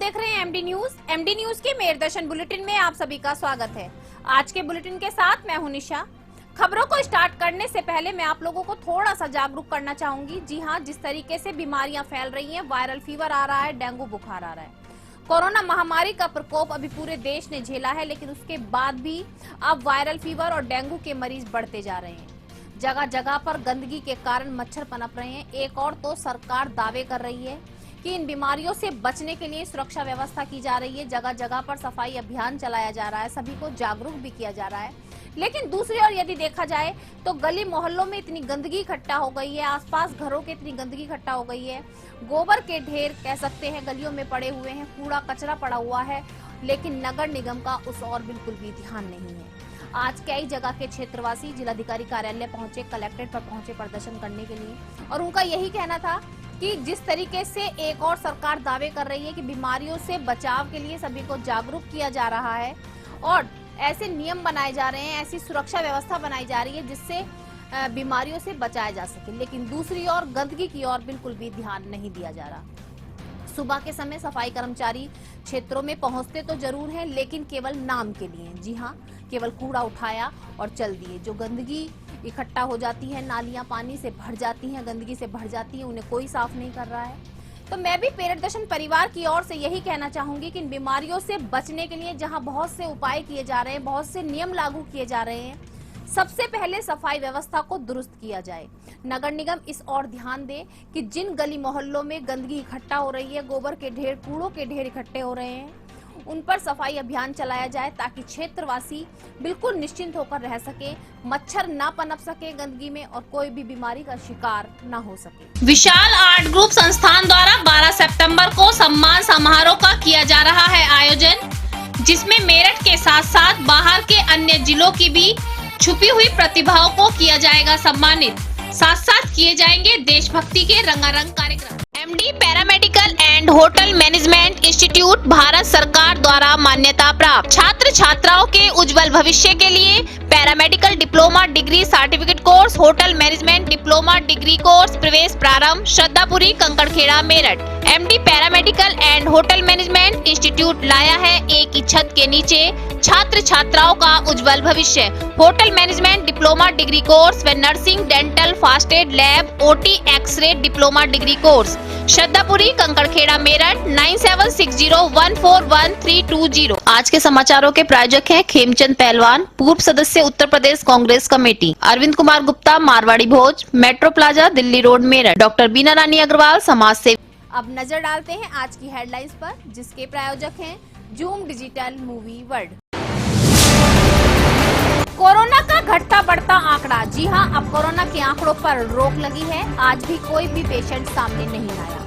देख रहे हैं एमडी न्यूज। एमडी न्यूज के मेयर दर्शन बुलेटिन में आप सभी का स्वागत है। आज के बुलेटिन के साथ मैं हूं निशा। खबरों को स्टार्ट करने से पहले मैं आप लोगों को थोड़ा सा जागरूक करना चाहूंगी। जी हां, जिस तरीके से बीमारियां फैल रही हैं, वायरल फीवर आ रहा है, डेंगू बुखार आ रहा है, कोरोना महामारी का प्रकोप अभी पूरे देश ने झेला है, लेकिन उसके बाद भी अब वायरल फीवर और डेंगू के मरीज बढ़ते जा रहे हैं। जगह जगह पर गंदगी के कारण मच्छर पनप रहे हैं। एक और तो सरकार दावे कर रही है कि इन बीमारियों से बचने के लिए सुरक्षा व्यवस्था की जा रही है। जगह जगह पर सफाई अभियान चलाया जा रहा है, सभी को जागरूक भी किया जा रहा है। लेकिन दूसरी ओर यदि देखा जाए तो गली मोहल्लों में इतनी गंदगी इकट्ठा हो गई है, आसपास घरों के इतनी गंदगी इकट्ठा हो गई है, गोबर के ढेर कह सकते हैं गलियों में पड़े हुए हैं, कूड़ा कचरा पड़ा हुआ है, लेकिन नगर निगम का उस और बिल्कुल भी ध्यान नहीं है। आज कई जगह के क्षेत्रवासी जिलाधिकारी कार्यालय पहुंचे, कलेक्ट्रेट पर पहुंचे प्रदर्शन करने के लिए, और उनका यही कहना था कि जिस तरीके से एक और सरकार दावे कर रही है कि बीमारियों से बचाव के लिए सभी को जागरूक किया जा रहा है और ऐसे नियम बनाए जा रहे हैं, ऐसी सुरक्षा व्यवस्था बनाई जा रही है जिससे बीमारियों से बचाया जा सके, लेकिन दूसरी ओर गंदगी की ओर बिल्कुल भी ध्यान नहीं दिया जा रहा। सुबह के समय सफाई कर्मचारी क्षेत्रों में पहुंचते तो जरूर हैं, लेकिन केवल नाम के लिए। जी हाँ, केवल कूड़ा उठाया और चल दिए। जो गंदगी इकट्ठा हो जाती है, नालियां पानी से भर जाती हैं, गंदगी से भर जाती हैं, उन्हें कोई साफ नहीं कर रहा है। तो मैं भी पेरेंट दर्शन परिवार की ओर से यही कहना चाहूंगी कि इन बीमारियों से बचने के लिए जहां बहुत से उपाय किए जा रहे हैं, बहुत से नियम लागू किए जा रहे हैं, सबसे पहले सफाई व्यवस्था को दुरुस्त किया जाए। नगर निगम इस ओर ध्यान दे कि जिन गली मोहल्लों में गंदगी इकट्ठा हो रही है, गोबर के ढेर, कूड़ों के ढेर इकट्ठे हो रहे हैं, उन पर सफाई अभियान चलाया जाए ताकि क्षेत्रवासी बिल्कुल निश्चिंत होकर रह सके, मच्छर ना पनप सके गंदगी में और कोई भी बीमारी का शिकार न हो सके। विशाल आर्ट ग्रुप संस्थान द्वारा 12 सितंबर को सम्मान समारोह का किया जा रहा है आयोजन, जिसमें मेरठ के साथ साथ बाहर के अन्य जिलों की भी छुपी हुई प्रतिभाओं को किया जाएगा सम्मानित। साथ साथ किए जाएंगे देशभक्ति के रंगारंग कार्यक्रम। MD paramedical and hotel management institute Bharat सरकार द्वारा मान्यता प्राप्त। छात्र छात्राओं के उज्जवल भविष्य के लिए paramedical diploma degree certificate course, hotel management diploma degree course प्रवेश प्रारंभ। Shraddhapuri, Kankarkheda, Meerut. MD paramedical and hotel management institute लाया है एक ही छत के नीचे छात्र छात्राओं का उज्जवल भविष्य। Hotel management diploma degree course व nursing, dental, first aid, lab, OT, x ray diploma degree course. Shraddhapuri, Kankarkheda, Meerut 9760141320। आज के समाचारों के प्रायोजक हैं खेमचंद पहलवान, पूर्व सदस्य Uttar Pradesh Congress committee, Arvind Kumar Gupta, Marwari Bhoj, metro plaza, Delhi road, Meerut, doctor Bina Rani Agarwal, समाज सेवी। अब नजर डालते हैं आज की हेडलाइंस पर, जिसके प्रायोजक हैं zoom digital movie world. Corona का घटता बढ़ता आंकड़ा। जी हां, अब कोरोना के आंकड़ों पर रोक लगी है। आज भी कोई भी पेशेंट सामने नहीं आया।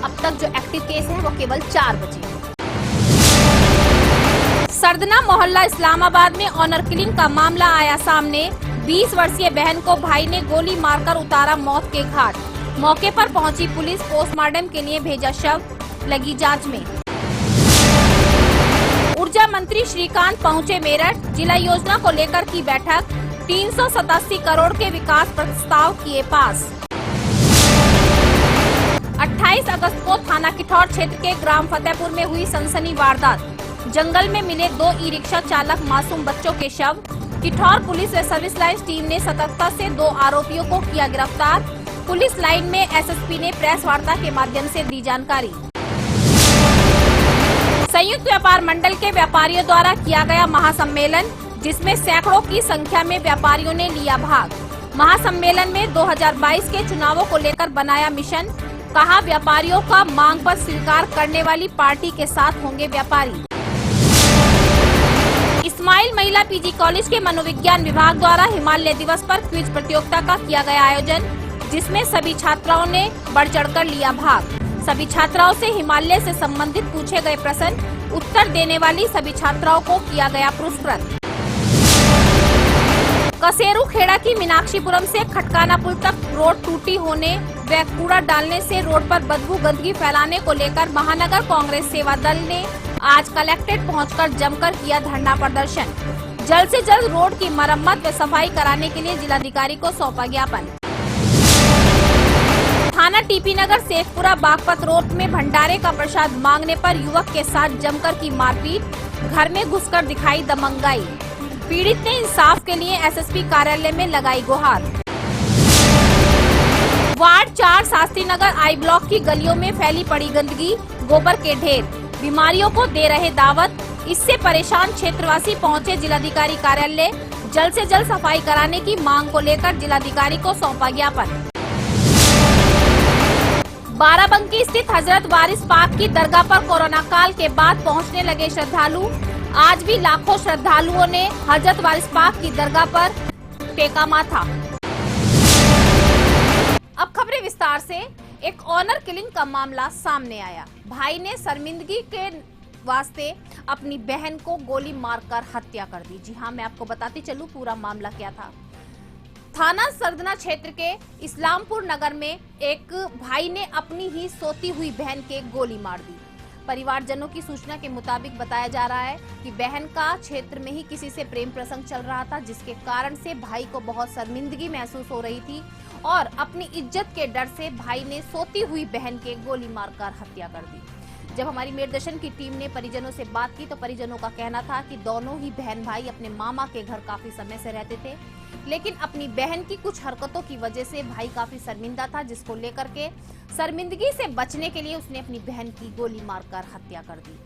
अब तक जो एक्टिव केस हैं वो केवल 4 बचे हैं। सरदना मोहल्ला इस्लामाबाद में ऑनर किलिंग का मामला आया सामने। 20 वर्षीय बहन को भाई ने गोली मारकर उतारा मौत के घाट। मौके पर पहुंची पुलिस, पोस्टमार्टम के लिए भेजा शव, लगी जांच में। ऊर्जा मंत्री श्रीकांत पहुंचे मेरठ, जिला योजना को लेकर की बैठक। 387 करोड़ के विकास प्रस्ताव किए पास। 28 अगस्त को थाना किठौर क्षेत्र के ग्राम फतेहपुर में हुई सनसनी वारदात। जंगल में मिले 2 ई-रिक्शा चालक मासूम बच्चों के शव। किठौर पुलिस व सर्विस लाइन टीम ने सतर्कता से 2 आरोपियों को किया गिरफ्तार। पुलिस लाइन में एसएसपी ने प्रेस वार्ता के माध्यम से दी जानकारी। संयुक्त व्यापार मंडल के व्यापारियों द्वारा किया गया महासम्मेलन, जिसमें सैकड़ों की संख्या में व्यापारियों ने लिया भाग। महासम्मेलन में 2022 के चुनावों को लेकर बनाया मिशन। कहा, व्यापारियों का मांग पर स्वीकार करने वाली पार्टी के साथ होंगे व्यापारी। इस्माइल महिला पीजी कॉलेज के मनोविज्ञान विभाग द्वारा हिमालय दिवस पर क्विज प्रतियोगिता का किया गया आयोजन, जिसमें सभी छात्राओं ने बढ़ चढ़कर लिया भाग। सभी छात्राओं से हिमालय से संबंधित पूछे गए प्रश्न उत्तर देने वाली सभी छात्राओं को किया गया पुरस्कृत। कसेरू खेड़ा की मीनाक्षीपुरम से खटकाना पुल तक रोड टूटी होने व कूड़ा डालने से रोड पर बदबू गंदगी फैलाने को लेकर महानगर कांग्रेस सेवा दल ने आज कलेक्ट्रेट पहुंचकर जमकर किया धरना प्रदर्शन। जल्द से जल्द रोड की मरम्मत व सफाई कराने के लिए जिलाधिकारी को सौंपा ज्ञापन। थाना टीपी नगर सेठपुरा बागपत रोड में भंडारे का प्रसाद मांगने पर युवक के साथ जमकर की मारपीट, घर में घुसकर दिखाई दबंगाई। पीड़ित ने इंसाफ के लिए एसएसपी कार्यालय में लगाई गुहार। Ward 4 Shastri Nagar I block की गलियों में फैली पड़ी गंदगी, गोबर के ढेर, बीमारियों को दे रहे दावत। इससे परेशान क्षेत्रवासी पहुंचे जिलाधिकारी कार्यालय। जल्द से जल्द सफाई कराने की मांग को लेकर जिलाधिकारी को सौंपा ज्ञापन। बाराबंकी स्थित हजरत वारिस पाक की दरगाह पर कोरोना काल के बाद पहुंचने लगे श्रद्धालु। आज भी लाखों श्रद्धालुओं ने हजरत वारिस पाक की दरगाह पर टेका माथा। अब खबरें विस्तार से। एक ऑनर किलिंग का मामला सामने आया। भाई ने शर्मिंदगी के वास्ते अपनी बहन को गोली मारकर हत्या कर दी। जी हाँ, मैं आपको बताती चलूं पूरा मामला क्या था। थाना सरदना क्षेत्र के इस्लामपुर नगर में एक भाई ने अपनी ही सोती हुई बहन के गोली मार दी। परिवारजनों की सूचना के मुताबिक बताया जा रहा है कि बहन का क्षेत्र में ही किसी से प्रेम प्रसंग चल रहा था, जिसके कारण से भाई को बहुत शर्मिंदगी महसूस हो रही थी और अपनी इज्जत के डर से भाई ने सोती हुई बहन के गोली मारकर हत्या कर दी। जब हमारी मेरदर्शन की टीम ने परिजनों से बात की तो परिजनों का कहना था कि दोनों ही बहन भाई अपने मामा के घर काफी समय से रहते थे, लेकिन अपनी बहन की कुछ हरकतों की वजह से भाई काफी शर्मिंदा था, जिसको लेकर के शर्मिंदगी से बचने के लिए उसने अपनी बहन की गोली मारकर हत्या कर दी।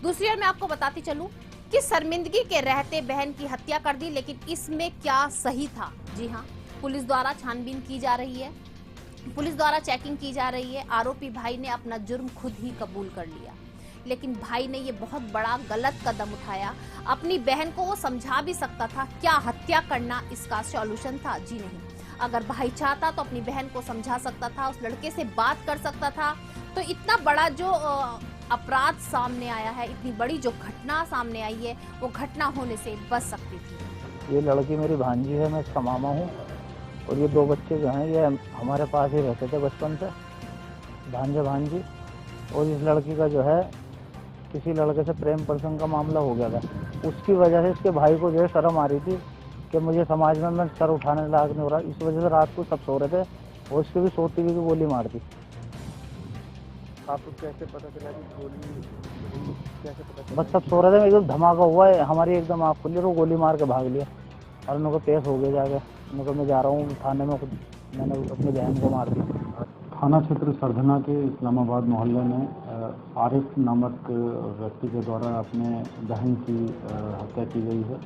दूसरी ओर मैं आपको बताती चलूं कि शर्मिंदगी के रहते बहन की हत्या कर दी, लेकिन इसमें क्या सही था? जी हाँ, पुलिस द्वारा छानबीन की जा रही है, पुलिस द्वारा चेकिंग की जा रही है। आरोपी भाई ने अपना जुर्म खुद ही कबूल कर लिया, लेकिन भाई ने ये बहुत बड़ा गलत कदम उठाया। अपनी बहन को वो समझा भी सकता था, क्या हत्या करना इसका सॉल्यूशन था? जी नहीं। अगर भाई चाहता तो अपनी बहन को समझा सकता था, उस लड़के से बात कर सकता था, तो इतना बड़ा जो अपराध सामने आया है, इतनी बड़ी जो घटना सामने आई है, वो घटना होने से बच सकती थी। ये लड़की मेरी भांजी है, मैं इसका मामा हूँ, और ये 2 बच्चे जो हैं ये हमारे पास ही रहते थे बचपन से, भांजे भांजी। और इस लड़की का जो है किसी लड़के से प्रेम प्रसंग का मामला हो गया था। उसकी वजह से इसके भाई को जो है शर्म आ रही थी कि मुझे समाज में मैं सर उठाने लायक नहीं हो रहा। इस वजह से रात को सब सो रहे थे और उसकी भी सोती हुई गोली मार दी। आपको कैसे पता चला कि गोली कैसे पता चला? बस सब सो रहे थे, एकदम धमाका हुआ है, हमारी एकदम आँख खुली और वो गोली मार के भाग लिया। और उनको पेश हो गया जाके, उनको मैं जा रहा हूँ थाने में, मैंने अपनी बहन को मार दी। थाना क्षेत्र सरधना के इस्लामाबाद मोहल्ले में आरिफ नामक व्यक्ति के द्वारा अपने बहन की हत्या की गई है।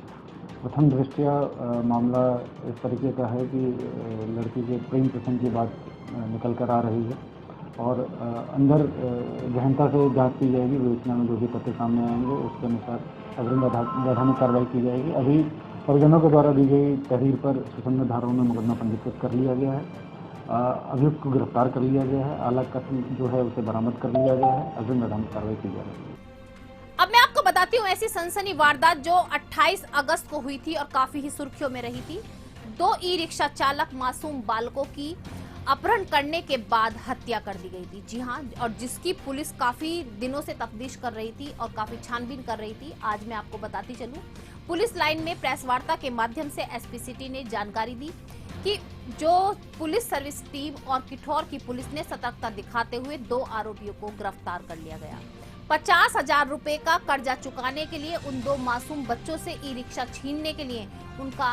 प्रथम दृष्टया मामला इस तरीके का है कि लड़की के प्रेम प्रसंग की बात निकल कर आ रही है और अंदर गहनता से जांच की जाएगी। विवेचना में जो भी तथ्य सामने आएंगे उसके अनुसार अग्रिम वैधानिक कार्रवाई की जाएगी। अभी परिजनों के द्वारा दी गई तहरीर पर सुसंगत धाराओं में मुकदमा पंजीकृत कर लिया गया है। अभियुक्त को गिरफ्तार कर लिया गया है। आला कत्ल जो है उसे बरामद कर लिया गया है। अग्रिम वैधानिक कार्रवाई की जा रही है। अब मैं आपको बताती हूँ ऐसी सनसनी वारदात जो 28 अगस्त को हुई थी और काफी ही सुर्खियों में रही थी। 2 ई-रिक्शा चालक मासूम बालकों की अपहरण करने के बाद हत्या कर दी गई थी। जी हाँ, और जिसकी पुलिस काफी दिनों से तफ्तीश कर रही थी और काफी छानबीन कर रही थी। आज मैं आपको बताती चलूं, पुलिस लाइन में प्रेस वार्ता के माध्यम से एसपी सिटी ने जानकारी दी कि जो पुलिस सर्विस टीम और किठौर की पुलिस ने सतर्कता दिखाते हुए 2 आरोपियों को गिरफ्तार कर लिया गया। 50,000 रुपए का कर्जा चुकाने के लिए उन 2 मासूम बच्चों से ई-रिक्शा छीनने के लिए उनका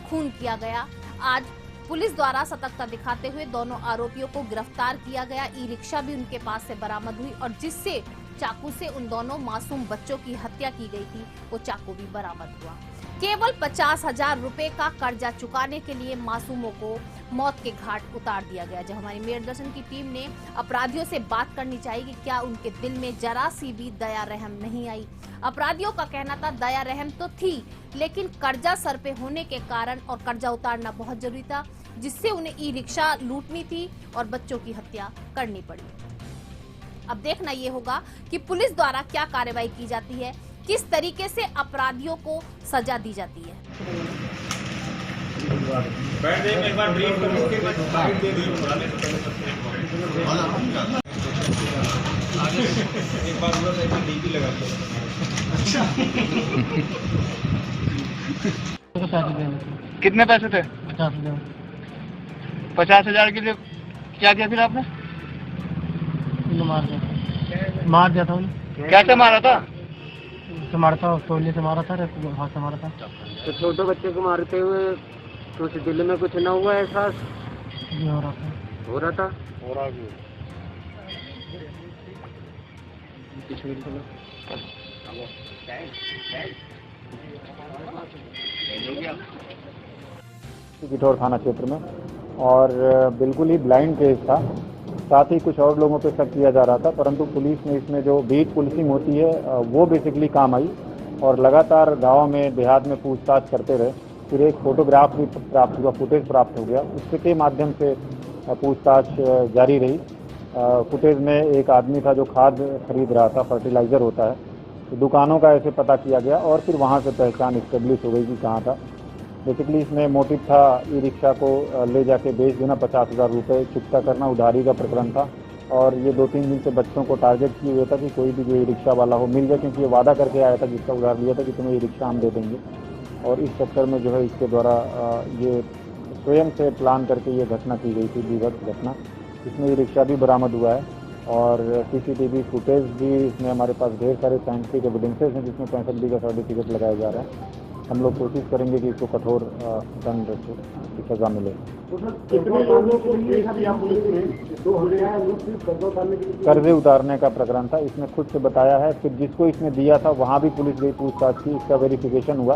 खून किया गया। आज पुलिस द्वारा सतर्कता दिखाते हुए दोनों आरोपियों को गिरफ्तार किया गया। ई-रिक्शा भी उनके पास से बरामद हुई और जिससे चाकू से उन दोनों मासूम बच्चों की हत्या की गई थी, वो चाकू भी बरामद हुआ। केवल 50,000 रुपए का कर्जा चुकाने के लिए मासूमों को मौत के घाट उतार दिया गया। जब हमारी मेरदर्शन की टीम ने अपराधियों से बात करनी चाहिए कि क्या उनके दिल में जरा सी भी दया रहम नहीं आई। अपराधियों का कहना था दया रहम तो थी, लेकिन कर्जा सर पे होने के कारण और कर्जा उतारना बहुत जरूरी था, जिससे उन्हें ई-रिक्शा लूटनी थी और बच्चों की हत्या करनी पड़ी। अब देखना ये होगा कि पुलिस द्वारा क्या कार्रवाई की जाती है, किस तरीके से अपराधियों को सजा दी जाती है। एक बार ब्रीफ करो, उसके बाद साइड दे दो। एक बार पूरा साइड में डीपी लगा दो। अच्छा कितने पैसे थे? 50,000 के लिए क्या किया फिर आपने? मार दिया था उन्हें। कैसे मारा था? से मारा था, तोड़ने से मारा था, हाथ से मारा था। तो छोटे बच्चे को मारते हुए कुछ दिल में कुछ न हुआ एहसास? ये हो रहा था। हो रहा था? हो रहा भी। किठौर थाना क्षेत्र में, और बिल्कुल ही ब्लाइंड केस था। साथ ही कुछ और लोगों पे शक किया जा रहा था, परंतु पुलिस ने इसमें जो बीट पुलिसिंग होती है वो बेसिकली काम आई, और लगातार गांव में देहात में पूछताछ करते रहे। फिर एक फोटोग्राफ भी प्राप्त हुआ, फुटेज प्राप्त हो गया, उसके माध्यम से पूछताछ जारी रही। फुटेज में एक आदमी था जो खाद खरीद रहा था, फर्टिलाइजर होता है, तो दुकानों का ऐसे पता किया गया और फिर वहाँ से पहचान इस्टेब्लिश हो गई कि कहाँ था। बेसिकली इसमें मोटिव था ई रिक्शा को ले जाके बेच देना, 50,000 रुपये चुकता करना, उधारी का प्रकरण था। और ये 2-3 दिन से बच्चों को टारगेट किए हुए था कि कोई भी जो ई रिक्शा वाला हो मिल जाए, क्योंकि ये वादा करके आया था, जिसका उधार लिया था कि तुम्हें ई रिक्शा हम दे देंगे। और इस चक्कर में जो है इसके द्वारा ये स्वयं से प्लान करके ये घटना की गई थी, विभत्स घटना। इसमें ई रिक्शा भी बरामद हुआ है और CCTV फुटेज भी इसमें हमारे पास ढेर सारे साइंटिफिक एविडेंसेज हैं, जिसमें 65B का सर्टिफिकेट लगाया जा रहा है। हम लोग कोशिश करेंगे कि इसको कठोर दंड की सजा मिले। कर्जे उतारने का प्रकरण था, इसने खुद से बताया है। फिर जिसको इसने दिया था वहाँ भी पुलिस गई पूछताछ की, इसका वेरिफिकेशन हुआ,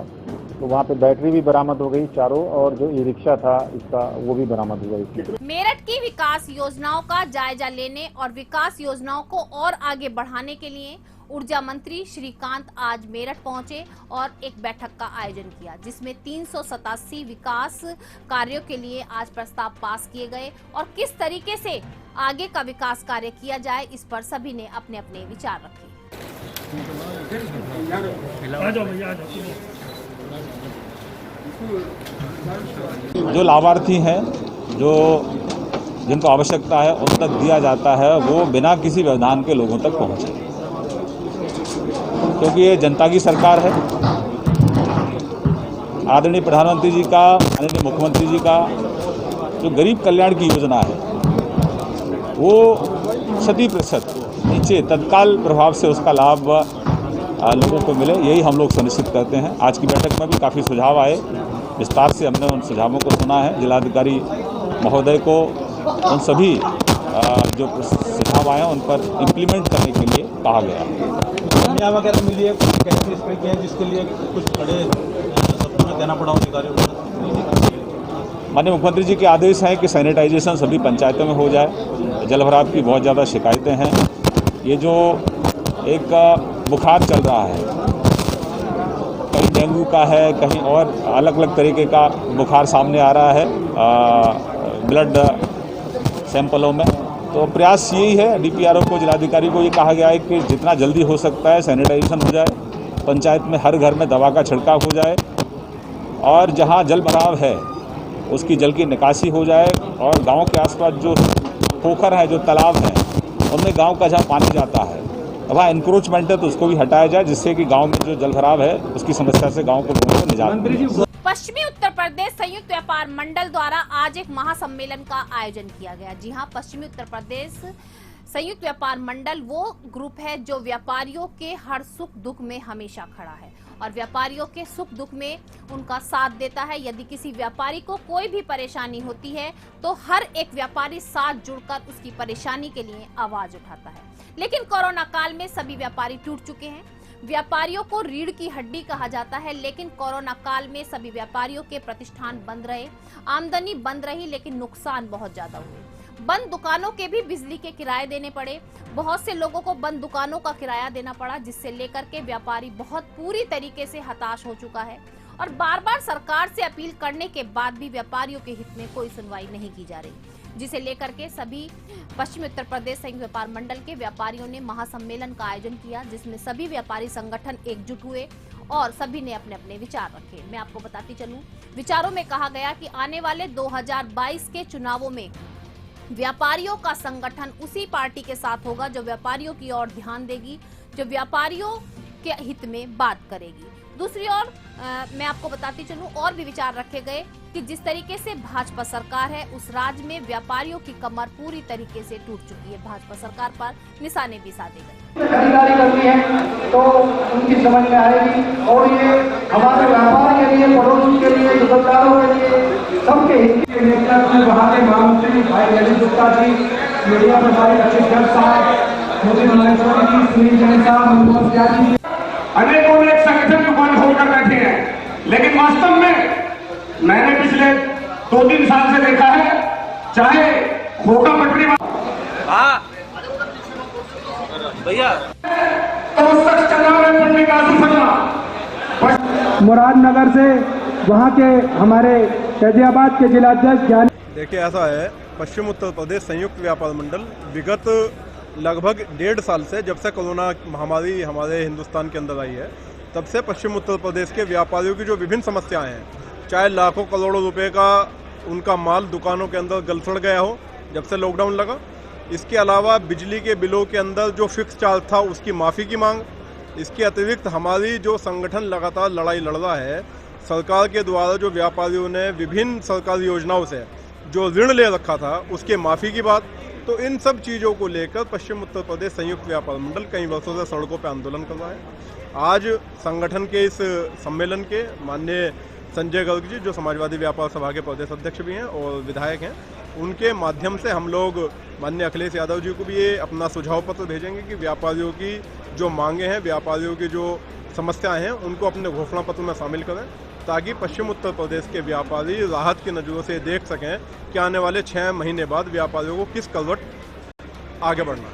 तो वहाँ पे बैटरी भी बरामद हो गई चारों, और जो ई रिक्शा था इसका वो भी बरामद हुआ इसमें। मेरठ की विकास योजनाओं का जायजा लेने और विकास योजनाओं को और आगे बढ़ाने के लिए ऊर्जा मंत्री श्रीकांत आज मेरठ पहुंचे और एक बैठक का आयोजन किया, जिसमें 387 विकास कार्यों के लिए आज प्रस्ताव पास किए गए और किस तरीके से आगे का विकास कार्य किया जाए, इस पर सभी ने अपने अपने विचार रखे। जो लाभार्थी हैं, जो जिनको आवश्यकता है उन तक दिया जाता है, वो बिना किसी व्यवधान के लोगों तक पहुंचे, क्योंकि ये जनता की सरकार है। आदरणीय प्रधानमंत्री जी का, आदरणीय मुख्यमंत्री जी का जो गरीब कल्याण की योजना है वो 100% नीचे तत्काल प्रभाव से उसका लाभ लोगों को मिले, यही हम लोग सुनिश्चित करते हैं। आज की बैठक में भी काफ़ी सुझाव आए, विस्तार से हमने उन सुझावों को सुना है। जिलाधिकारी महोदय को उन सभी जो सुझाव आए हैं उन पर इम्प्लीमेंट करने के लिए कहा गया है। वगैरह मिली है, कैसे स्प्रे किया है, जिसके लिए कुछ बड़े शब्दों में देना पड़ा अधिकारियों को? माननीय मुख्यमंत्री जी के आदेश हैं कि सैनिटाइजेशन सभी पंचायतों में हो जाए। जलभराव की बहुत ज़्यादा शिकायतें हैं। ये जो एक बुखार चल रहा है, कहीं डेंगू का है, कहीं और अलग अलग तरीके का बुखार सामने आ रहा है ब्लड सैंपलों में, तो प्रयास यही है। DPRO को, जिलाधिकारी को ये कहा गया है कि जितना जल्दी हो सकता है सैनिटाइजेशन हो जाए, पंचायत में हर घर में दवा का छिड़काव हो जाए, और जहाँ जल भराव है उसकी जल की निकासी हो जाए, और गांव के आसपास जो पोखर है, जो तालाब हैं, उनमें गांव का जहाँ पानी जाता है वहाँ इंक्रोचमेंट है तो उसको भी हटाया जाए, जिससे कि गांव में जो जल भराव है उसकी समस्या से गांव को निजात मिले। पश्चिमी उत्तर प्रदेश संयुक्त व्यापार मंडल द्वारा आज एक महासम्मेलन का आयोजन किया गया। जी हां, पश्चिमी उत्तर प्रदेश संयुक्त व्यापार मंडल वो ग्रुप है जो व्यापारियों के हर सुख दुख में हमेशा खड़ा है और व्यापारियों के सुख दुख में उनका साथ देता है। यदि किसी व्यापारी को कोई भी परेशानी होती है तो हर एक व्यापारी साथ जुड़कर उसकी परेशानी के लिए आवाज उठाता है। लेकिन कोरोना काल में सभी व्यापारी टूट चुके हैं। व्यापारियों को रीढ़ की हड्डी कहा जाता है, लेकिन कोरोना काल में सभी व्यापारियों के प्रतिष्ठान बंद रहे, आमदनी बंद रही, लेकिन नुकसान बहुत ज्यादा हुए। बंद दुकानों के भी बिजली के किराए देने पड़े, बहुत से लोगों को बंद दुकानों का किराया देना पड़ा, जिससे लेकर के व्यापारी बहुत पूरी तरीके से हताश हो चुका है। और बार बार सरकार से अपील करने के बाद भी व्यापारियों के हित में कोई सुनवाई नहीं की जा रही, जिसे लेकर के सभी पश्चिमी उत्तर प्रदेश संयुक्त व्यापार मंडल के व्यापारियों ने महासम्मेलन का आयोजन किया, जिसमें सभी व्यापारी संगठन एकजुट हुए और सभी ने अपने अपने विचार रखे। मैं आपको बताती चलूं, विचारों में कहा गया कि आने वाले 2022 के चुनावों में व्यापारियों का संगठन उसी पार्टी के साथ होगा जो व्यापारियों की ओर ध्यान देगी, जो व्यापारियों के हित में बात करेगी। दूसरी ओर मैं आपको बताती चलूं और भी विचार रखे गए कि जिस तरीके से भाजपा सरकार है उस राज्य में व्यापारियों की कमर पूरी तरीके से टूट चुकी है। भाजपा सरकार पर निशाने भी साधे गए। खरीदारी करनी है तो उनकी समझ में आएगी और ये हमारे व्यापार के लिए, पड़ोसी के लिए, दुकानदारों के लिए, सबके हित के नेतृत्व में वहाँ के महामंत्री भाई ललित गुप्ता जी, मीडिया प्रभारी अक्षय गर्ग साहब, मोदी महेश्वरी जी, सुनील जैन साहब, मनमोहन त्यागी जी, अनेकों ने एक संगठन दुकान खोलकर बैठे हैं, लेकिन वास्तव में मैंने पिछले 2-3 साल से देखा है, चाहे खोखा पटरी भैया तो उस शख्स का नाम है पंडित आशु शर्मा। मुरादनगर से वहाँ के हमारे फैजाबाद के जिलाध्यक्ष ज्ञान। देखिए ऐसा है, पश्चिम उत्तर प्रदेश संयुक्त व्यापार मंडल विगत लगभग 1.5 साल से, जब से कोरोना महामारी हमारे हिंदुस्तान के अंदर आई है, तब से पश्चिम उत्तर प्रदेश के व्यापारियों की जो विभिन्न समस्याएं हैं, चाहे लाखों करोड़ों रुपए का उनका माल दुकानों के अंदर गलसड़ गया हो जब से लॉकडाउन लगा, इसके अलावा बिजली के बिलों के अंदर जो फिक्स चार्ज था उसकी माफ़ी की मांग, इसके अतिरिक्त हमारी जो संगठन लगातार लड़ाई लड़ रहा है सरकार के द्वारा, जो व्यापारियों ने विभिन्न सरकारी योजनाओं से जो ऋण ले रखा था उसके माफ़ी की बात। तो इन सब चीज़ों को लेकर पश्चिम उत्तर प्रदेश संयुक्त व्यापार मंडल कई वर्षों से सड़कों पर आंदोलन कर रहा है। आज संगठन के इस सम्मेलन के माननीय संजय गर्ग जी, जो समाजवादी व्यापार सभा के प्रदेश अध्यक्ष भी हैं और विधायक हैं, उनके माध्यम से हम लोग माननीय अखिलेश यादव जी को भी ये अपना सुझाव पत्र भेजेंगे कि व्यापारियों की जो मांगे हैं, व्यापारियों की जो समस्याएं हैं, उनको अपने घोषणा पत्र में शामिल करें, ताकि पश्चिम उत्तर प्रदेश के व्यापारी राहत की नज़रों से देख सकें कि आने वाले 6 महीने बाद व्यापारियों को किस करवट आगे बढ़ना है।